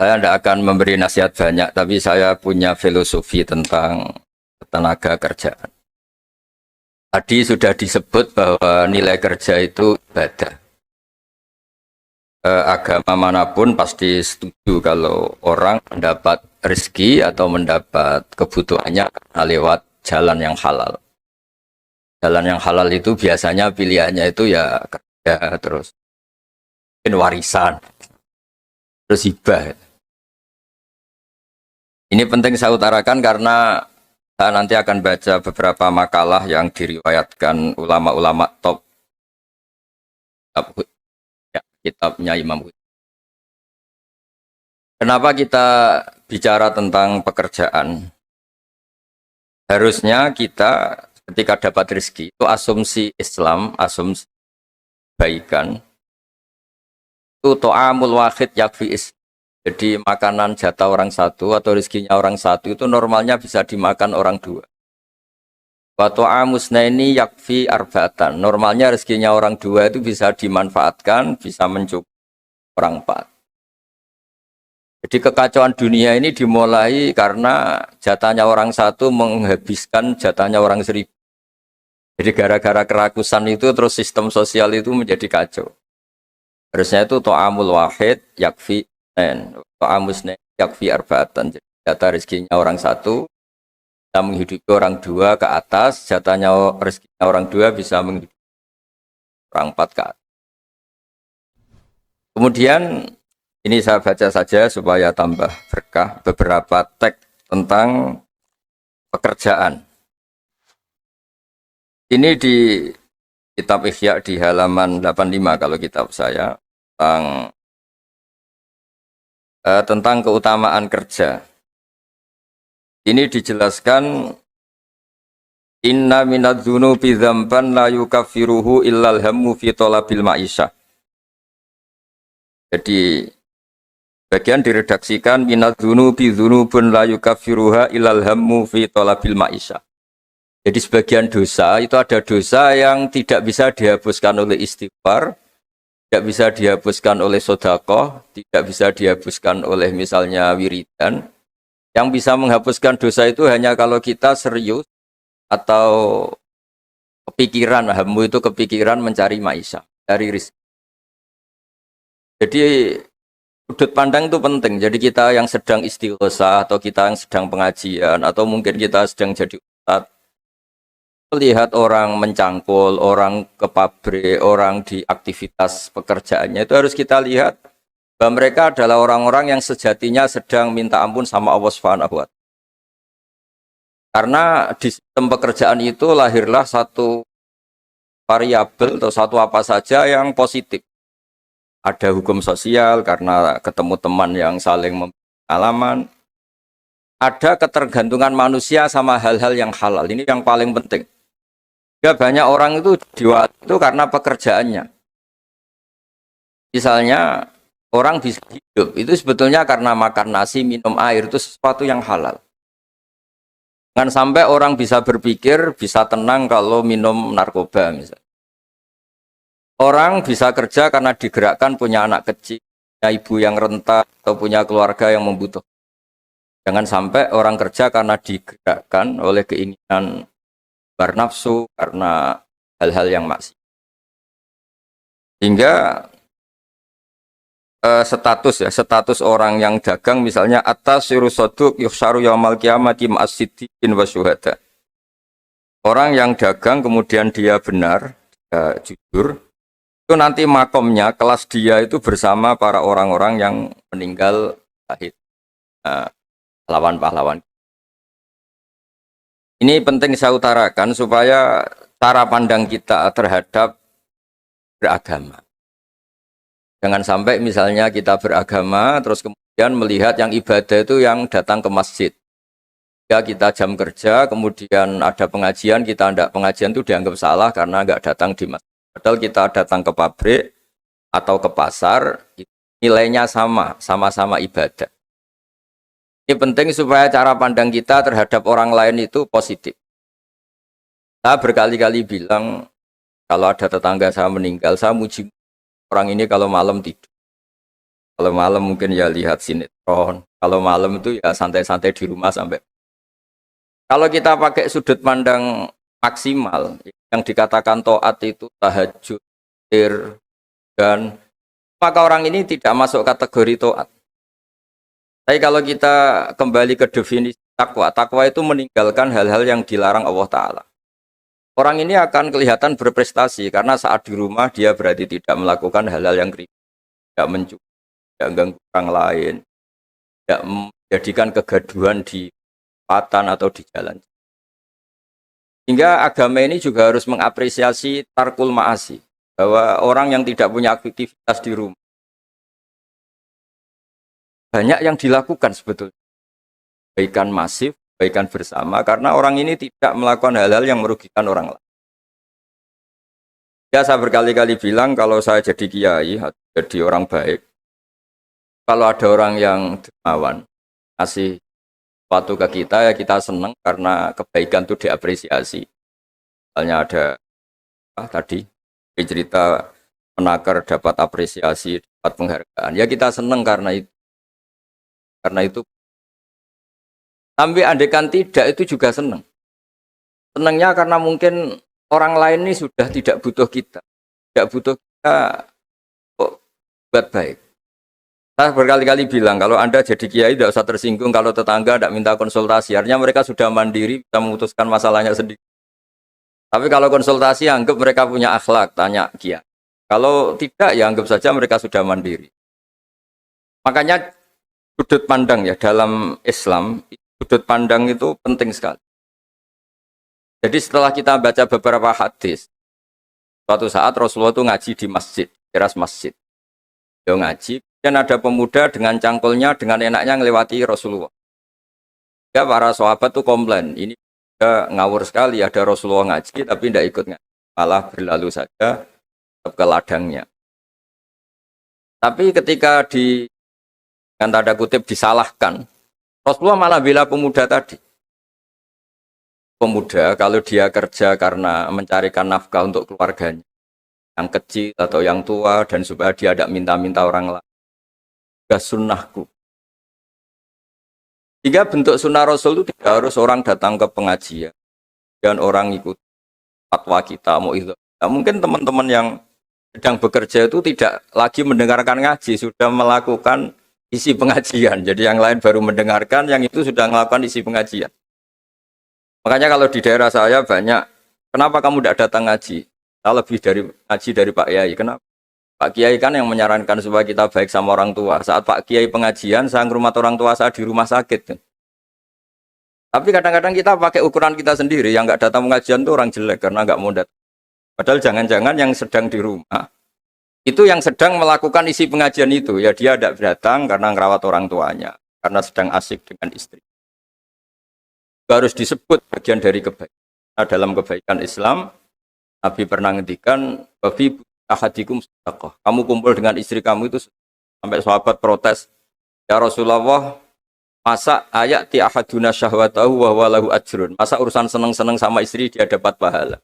Saya tidak akan memberi nasihat banyak, tapi saya punya filosofi tentang tenaga kerjaan. Tadi sudah disebut bahwa nilai kerja itu ibadah. Agama manapun pasti setuju kalau orang mendapat rezeki atau mendapat kebutuhannya lewat jalan yang halal. Jalan yang halal itu biasanya pilihannya itu ya kerja, terus warisan, terus hibah. Ini penting saya utarakan karena saya nanti akan baca beberapa makalah yang diriwayatkan ulama-ulama top kitabnya Imam Ghazali. Kenapa kita bicara tentang pekerjaan? Harusnya kita ketika dapat rezeki itu asumsi Islam, asumsi kebaikan itu to'amul wahid yakfi is. Jadi makanan jatah orang satu atau rezekinya orang satu itu normalnya bisa dimakan orang dua. Wa to'amusnaini yakfi arba'atan. Normalnya rezekinya orang dua itu bisa dimanfaatkan, bisa mencukupi orang empat. Jadi kekacauan dunia ini dimulai karena jatahnya orang satu menghabiskan jatahnya orang seribu. Jadi gara-gara kerakusan itu terus sistem sosial itu menjadi kacau. Harusnya itu to'amul wahid yakfi to'amusnaini yakfi arba'atan. Jadi jatah rezekinya orang satu bisa menghidupi orang dua ke atas, jatahnya rezekinya orang dua bisa menghidupi orang empat ke atas. Kemudian ini saya baca saja supaya tambah berkah beberapa teks tentang pekerjaan. Ini di kitab Ihya di halaman 85 kalau kitab saya tentang keutamaan kerja. Ini dijelaskan inna minadz-dzunubi dzamban la yukaffiruhu illal hammu fi talabil ma'isyah. Jadi bagian diredaksikan minadz-dzunubi dzunubun la yukaffiruha illal hammu fi talabil ma'isyah. Jadi sebagian dosa itu ada dosa yang tidak bisa dihapuskan oleh istighfar, tidak bisa dihapuskan oleh sedekah, tidak bisa dihapuskan oleh misalnya wiridan. Yang bisa menghapuskan dosa itu hanya kalau kita serius atau kepikiran, hammu itu kepikiran mencari maisha, cari rezeki. Jadi sudut pandang itu penting. Jadi kita yang sedang istighosah atau kita yang sedang pengajian atau mungkin kita sedang jadi ustadz, melihat orang mencangkul, orang ke pabrik, orang di aktivitas pekerjaannya itu harus kita lihat bahwa mereka adalah orang-orang yang sejatinya sedang minta ampun sama Allah Subhanahu wa Ta'ala. Karena di sistem pekerjaan itu lahirlah satu variabel atau satu apa saja yang positif. Ada hukum sosial karena ketemu teman yang saling pengalaman. Ada ketergantungan manusia sama hal-hal yang halal. Ini yang paling penting. Ya, banyak orang itu diwat itu karena pekerjaannya. Misalnya orang bisa hidup itu sebetulnya karena makan nasi, minum air itu sesuatu yang halal. Jangan sampai orang bisa berpikir, bisa tenang kalau minum narkoba misalnya. Orang bisa kerja karena digerakkan punya anak kecil, punya ibu yang renta, atau punya keluarga yang membutuhkan. Jangan sampai orang kerja karena digerakkan oleh keinginan bernafsu, karena hal-hal yang maksiat. Hingga status orang yang dagang misalnya atas sirusoduk yuhsaru yaumal qiyamati ma'as-siddiqin wa syuhada. Orang yang dagang kemudian dia benar, jujur, itu nanti makomnya, kelas dia itu bersama para orang-orang yang meninggal syahid, pahlawan-pahlawan. Ini penting saya utarakan supaya cara pandang kita terhadap beragama. Jangan sampai misalnya kita beragama terus kemudian melihat yang ibadah itu yang datang ke masjid. Ya kita jam kerja kemudian ada pengajian, kita tidak pengajian itu dianggap salah karena nggak datang di masjid. Padahal kita datang ke pabrik atau ke pasar, nilainya sama-sama ibadah. Ini penting supaya cara pandang kita terhadap orang lain itu positif. Saya berkali-kali bilang kalau ada tetangga saya meninggal, saya muji orang ini kalau malam tidur. Kalau malam mungkin ya lihat sinetron. Kalau malam itu ya santai-santai di rumah sampai. Kalau kita pakai sudut pandang maksimal, yang dikatakan taat itu tahajud, ir, dan maka orang ini tidak masuk kategori taat. Tapi kalau kita kembali ke definisi takwa, takwa itu meninggalkan hal-hal yang dilarang Allah Ta'ala. Orang ini akan kelihatan berprestasi karena saat di rumah dia berarti tidak melakukan hal-hal yang kriminal, tidak mencuri, tidak mengganggu orang lain, tidak menjadikan kegaduhan di patan atau di jalan. Hingga agama ini juga harus mengapresiasi tarkul ma'asi, bahwa orang yang tidak punya aktivitas di rumah, banyak yang dilakukan sebetulnya. Kebaikan masif, kebaikan bersama, karena orang ini tidak melakukan hal-hal yang merugikan orang lain. Ya, saya berkali-kali bilang kalau saya jadi kiai, jadi orang baik, kalau ada orang yang dermawan, kasih sesuatu ke kita, ya kita senang karena kebaikan itu diapresiasi. Misalnya ada tadi cerita penakar dapat apresiasi, dapat penghargaan, ya kita senang karena itu. Karena itu, sampai andekan tidak itu juga senang. Senangnya karena mungkin orang lain ini sudah tidak butuh kita. Tidak butuh kita kok buat baik. Saya berkali-kali bilang, kalau Anda jadi kiai tidak usah tersinggung kalau tetangga tidak minta konsultasi. Artinya mereka sudah mandiri, bisa memutuskan masalahnya sendiri. Tapi kalau konsultasi, anggap mereka punya akhlak, tanya kiai. Kalau tidak, ya anggap saja mereka sudah mandiri. Makanya sudut pandang ya, dalam Islam, sudut pandang itu penting sekali. Jadi setelah kita baca beberapa hadis, suatu saat Rasulullah itu ngaji di masjid, teras masjid. Dia ngaji, dan ada pemuda dengan cangkulnya, dengan enaknya ngelewati Rasulullah. Ya, para sahabat tuh komplain, ini udah ngawur sekali, ada Rasulullah ngaji, tapi tidak ikut ngaji. Malah berlalu saja ke ladangnya. Tapi ketika dengan tanda kutip disalahkan, Rasulullah malah bela pemuda tadi. Pemuda kalau dia kerja karena mencarikan nafkah untuk keluarganya, yang kecil atau yang tua, dan supaya dia tidak minta-minta orang lain, sudah sunnahku. Jika bentuk sunnah Rasul itu tidak harus orang datang ke pengajian dan orang ikut fatwa kita, mau itu. Nah, mungkin teman-teman yang sedang bekerja itu tidak lagi mendengarkan ngaji, sudah melakukan isi pengajian. Jadi yang lain baru mendengarkan, yang itu sudah melakukan isi pengajian. Makanya kalau di daerah saya banyak, kenapa kamu tidak datang ngaji? Saya lebih dari ngaji dari Pak Kiai. Kenapa? Pak Kiai kan yang menyarankan supaya kita baik sama orang tua. Saat Pak Kiai pengajian, saya ngurmat orang tua saya di rumah sakit. Tapi kadang-kadang kita pakai ukuran kita sendiri, yang nggak datang pengajian itu orang jelek karena nggak mau datang. Padahal jangan-jangan yang sedang di rumah, itu yang sedang melakukan isi pengajian itu. Ya dia tidak datang karena ngerawat orang tuanya, karena sedang asik dengan istri. Harus disebut bagian dari kebaikan. Nah, dalam kebaikan Islam, Nabi pernah ngendikan, "Babi ahadikum sedekah." Kamu kumpul dengan istri kamu itu, sampai sahabat protes, "Ya Rasulullah, masa ayat ti ahaduna syahwatahu wa huwa lahu ajrun?" Masa urusan seneng-seneng sama istri dia dapat pahala?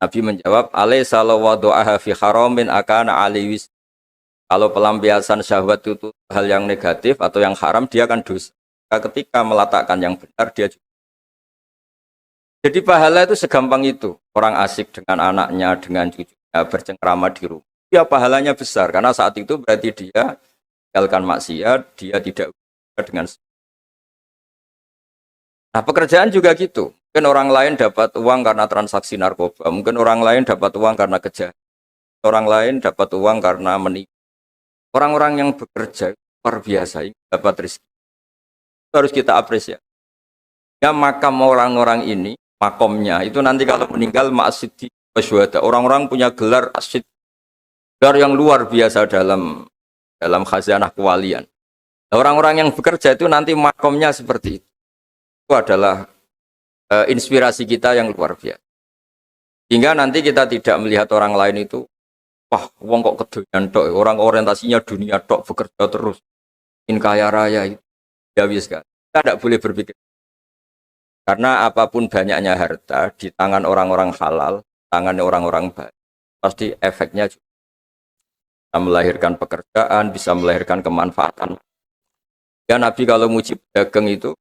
Nabi menjawab, "Alaysa law wada'aha fi haramin akana aliwis." Kalau pelampiasan syahwat itu hal yang negatif atau yang haram, dia akan dosa. Ketika meletakkan yang benar, dia juga. Jadi pahala itu segampang itu. Orang asik dengan anaknya, dengan cucunya, bercengkrama di rumah. Ya pahalanya besar, karena saat itu berarti dia tinggalkan maksiat, dia tidak dengan. Nah, pekerjaan juga gitu. Mungkin orang lain dapat uang karena transaksi narkoba, mungkin orang lain dapat uang karena kejahatan, orang lain dapat uang karena menipu. Orang-orang yang bekerja luar biasa, dapat rezeki. Harus kita apresiasi. Ya makam orang-orang ini, makomnya itu nanti kalau meninggal ma'asyiddi wasyuhada. Orang-orang punya gelar asyid, gelar yang luar biasa dalam khazanah kewalian. Nah, orang-orang yang bekerja itu nanti makomnya seperti itu. Itu adalah inspirasi kita yang luar biasa. Hingga nanti kita tidak melihat orang lain itu, wah, wong kok kedoyan tok, orang orientasinya dunia tok, bekerja terus, ingin kaya raya itu. Ya wis kan. Kita tidak boleh berpikir. Karena apapun banyaknya harta di tangan orang-orang halal, tangan orang-orang baik, pasti efeknya juga. bisa melahirkan pekerjaan, bisa melahirkan kemanfaatan. Ya Nabi kalau muji pedagang itu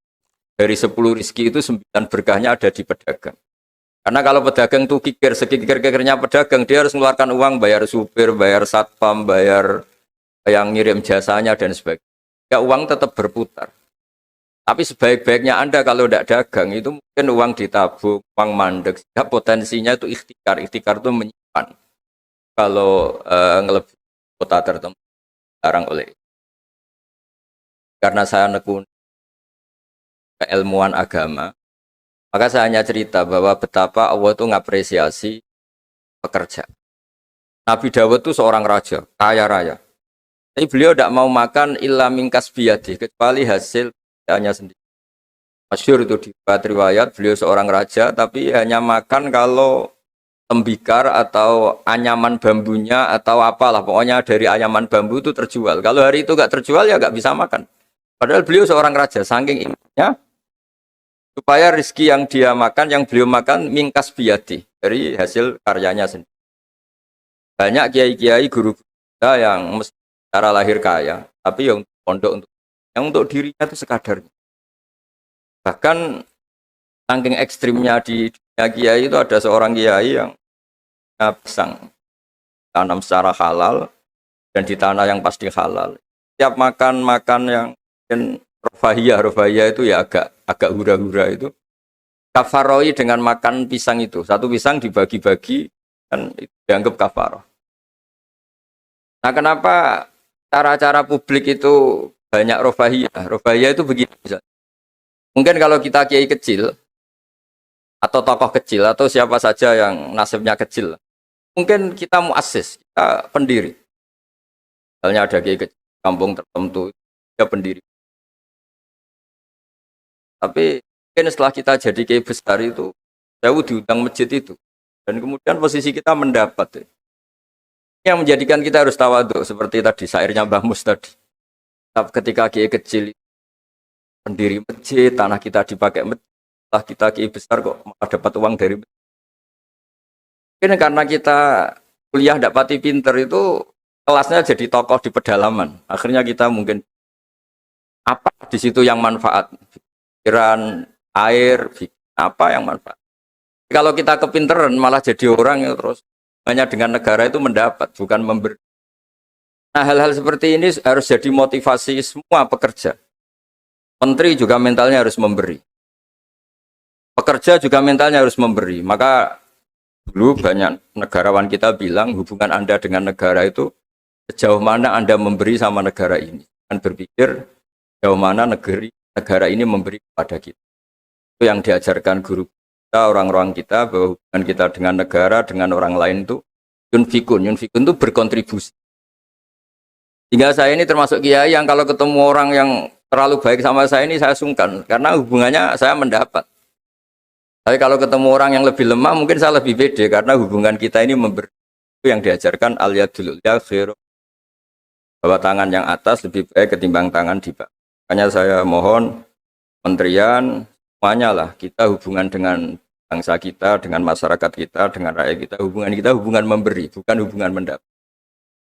dari 10 rizki itu 9 berkahnya ada di pedagang. Karena kalau pedagang tuh kikir, sekikir-kikirnya pedagang, dia harus mengeluarkan uang, bayar supir, bayar satpam, bayar yang ngirim jasanya dan sebagainya. Ya uang tetap berputar. Tapi sebaik-baiknya Anda kalau tidak dagang itu mungkin uang ditabung, uang mandek. Ya, potensinya itu ikhtikar. Ikhtikar itu menyimpan. Kalau ngelebihi kota tertentu, larang oleh. Karena saya nekuni keilmuan agama, maka saya hanya cerita bahwa betapa Allah itu ngapresiasi pekerja. Nabi Dawud itu seorang raja, kaya raya. Tapi beliau tidak mau makan illa mingkas biyadi, kecuali hasil hanya sendiri. Masyhur itu di riwayat, beliau seorang raja, tapi hanya makan kalau tembikar atau anyaman bambunya atau apalah. Pokoknya dari anyaman bambu itu terjual. Kalau hari itu nggak terjual ya nggak bisa makan. Padahal beliau seorang raja, saking inginnya supaya rezeki yang dia makan, yang beliau makan mingkas biyadi, dari hasil karyanya sendiri. Banyak kiai-kiai guru kita yang secara lahir kaya, tapi yang pondok untuk dirinya itu sekadarnya. Bahkan saking ekstrimnya di dunia kiai itu ada seorang kiai yang pisang tanam secara halal dan di tanah yang pasti halal. Setiap makan yang rofahiyah itu ya agak hura-hura itu. Kafaroi dengan makan pisang itu. Satu pisang dibagi-bagi dan itu dianggap kafaroh. Nah kenapa cara-cara publik itu banyak rofahiyah? Rofahiyah itu begini. Mungkin kalau kita kiai kecil, atau tokoh kecil, atau siapa saja yang nasibnya kecil, mungkin kita muassis, kita pendiri. Misalnya ada kiai kecil, kampung tertentu, dia pendiri. Tapi mungkin setelah kita jadi kiai besar itu, jauh diundang masjid itu. Dan kemudian posisi kita mendapat. Yang menjadikan kita harus tawadhu, seperti tadi, syairnya Mbah Mus tadi. Ketika kiai kecil, pendiri masjid, tanah kita dipakai masjid, setelah kita kiai besar kok malah dapat uang dari masjid. Mungkin karena kita kuliah tidak pati pinter itu, kelasnya jadi tokoh di pedalaman. Akhirnya kita mungkin apa di situ yang manfaat? Pikiran, air, apa yang manfaat? Kalau kita kepinteran malah jadi orang yang terus hanya dengan negara itu mendapat, bukan memberi. Nah hal-hal seperti ini harus jadi motivasi semua pekerja. Menteri juga mentalnya harus memberi. Pekerja juga mentalnya harus memberi. Maka dulu banyak negarawan kita bilang hubungan Anda dengan negara itu sejauh mana Anda memberi sama negara ini. Dan berpikir sejauh mana negara ini memberi kepada kita. Itu yang diajarkan guru kita, orang-orang kita, bahwa hubungan kita dengan negara, dengan orang lain itu yunfikun itu berkontribusi. Hingga saya ini termasuk kiai yang kalau ketemu orang yang terlalu baik sama saya ini saya sungkan, karena hubungannya saya mendapat. Tapi kalau ketemu orang yang lebih lemah mungkin saya lebih pede, karena hubungan kita ini memberi. Itu yang diajarkan al-yadul ulya khairu, bahwa tangan yang atas lebih baik ketimbang tangan di bawah. Makanya saya mohon menterian semuanya lah, kita hubungan dengan bangsa kita, dengan masyarakat kita, dengan rakyat kita hubungan memberi, bukan hubungan mendapat.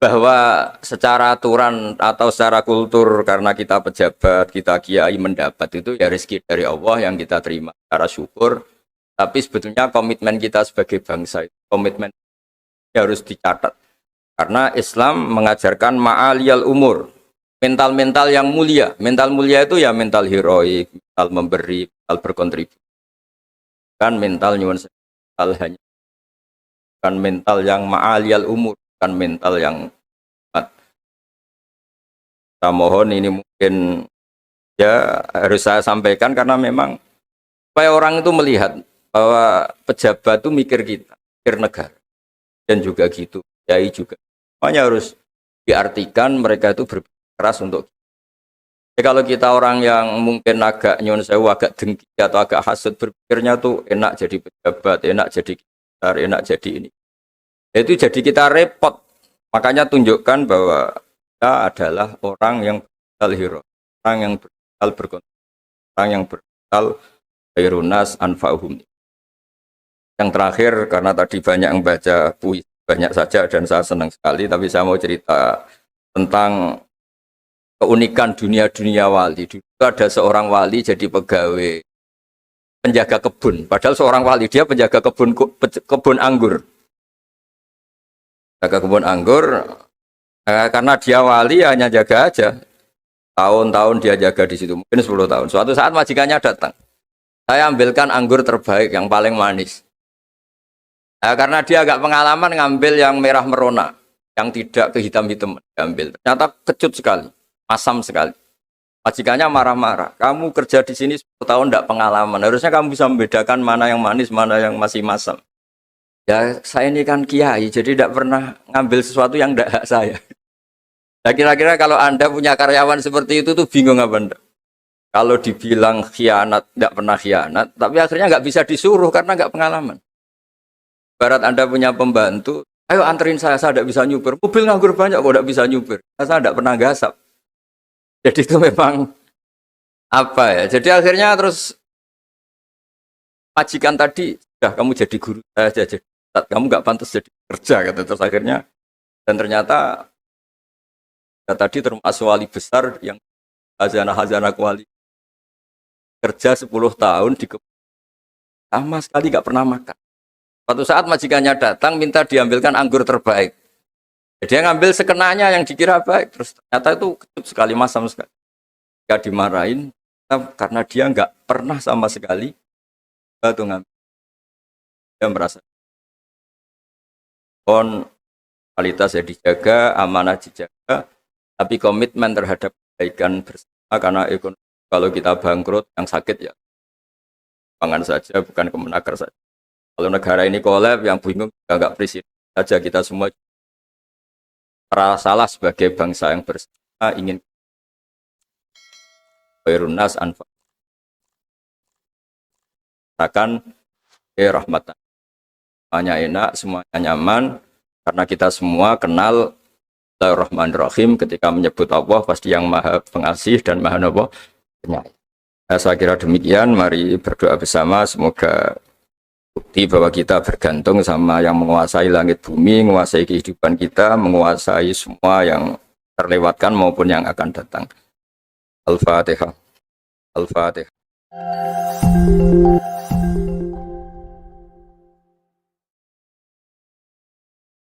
Bahwa secara aturan atau secara kultur karena kita pejabat, kita kiai mendapat itu ya rezeki dari Allah yang kita terima secara syukur. Tapi sebetulnya komitmen kita sebagai bangsa, komitmen harus dicatat. Karena Islam mengajarkan ma'aliyal umur, mental-mental yang mulia. Mental mulia itu ya mental heroik, mental memberi, mental berkontribusi. Kan mental nyuwun hanya, bukan mental yang ma'aliyal umur, bukan mental yang kita mohon ini mungkin ya harus saya sampaikan karena memang supaya orang itu melihat bahwa pejabat itu mikir kita, mikir negara, dan juga gitu, kiai juga. Semuanya harus diartikan mereka itu berkeras untuk. Jadi kalau kita orang yang mungkin agak nyun sewu, agak dengki atau agak hasut, berpikirnya tuh enak jadi pejabat, enak jadi kitar, enak jadi ini. Itu jadi kita repot. Makanya tunjukkan bahwa kita adalah orang yang bermental hero, orang yang bermental berkontribusi, orang yang bermental khairunas anfa'uhum. Yang terakhir, karena tadi banyak yang baca puisi, banyak saja dan saya senang sekali, tapi saya mau cerita tentang keunikan dunia-dunia wali. Dulu ada seorang wali jadi pegawai penjaga kebun, padahal seorang wali dia penjaga kebun anggur. Jaga kebun anggur, karena dia wali hanya jaga aja. Tahun-tahun dia jaga di situ, mungkin 10 tahun. Suatu saat majikannya datang. Saya ambilkan anggur terbaik yang paling manis. Karena dia agak pengalaman ngambil yang merah merona, yang tidak kehitam-hitam diambil. Ternyata kecut sekali, masam sekali. Majikannya marah-marah. Kamu kerja di sini 10 tahun tidak pengalaman. Harusnya kamu bisa membedakan mana yang manis, mana yang masih masam. Ya saya ini kan kiai, jadi tidak pernah ngambil sesuatu yang tidak hak saya. Nah kira-kira kalau Anda punya karyawan seperti itu tuh bingung apa Anda? Kalau dibilang khianat, tidak pernah khianat, tapi akhirnya nggak bisa disuruh karena nggak pengalaman. Barat Anda punya pembantu, ayo anterin saya tidak bisa nyupir. Mobil nganggur banyak kok tidak bisa nyupir. Saya tidak pernah gasap. Jadi itu memang apa ya? Jadi akhirnya terus majikan tadi, dah kamu jadi guru saya jadi kamu nggak pantas jadi kerja kata terus akhirnya dan ternyata ya, tadi termasuk wali besar yang hazanah wali kerja 10 tahun di sama sekali nggak pernah makan. Suatu saat majikannya datang minta diambilkan anggur terbaik. Dia ngambil sekenanya yang dikira baik, terus ternyata itu kecut sekali, masam sekali. Jika dimarahin karena dia nggak pernah sama sekali itu ngambil. Dia merasa kualitas ya dijaga, amanah dijaga, tapi komitmen terhadap kebaikan bersama karena ekonomi. Kalau kita bangkrut, yang sakit ya pangan saja, bukan kemenaker saja. Kalau negara ini kolab, yang bingung juga nggak presiden saja, kita semua salah sebagai bangsa yang bersama ingin khairunnas anfa akan rahmatan, semuanya enak, semuanya nyaman karena kita semua kenal Bismillahirrahmanirrahim. Ketika menyebut Allah pasti yang maha pengasih dan maha penyayang. Saya kira demikian, mari berdoa bersama semoga bukti bahwa kita bergantung sama yang menguasai langit bumi, menguasai kehidupan kita, menguasai semua yang terlewatkan maupun yang akan datang. Al-Fatihah. Al-Fatihah.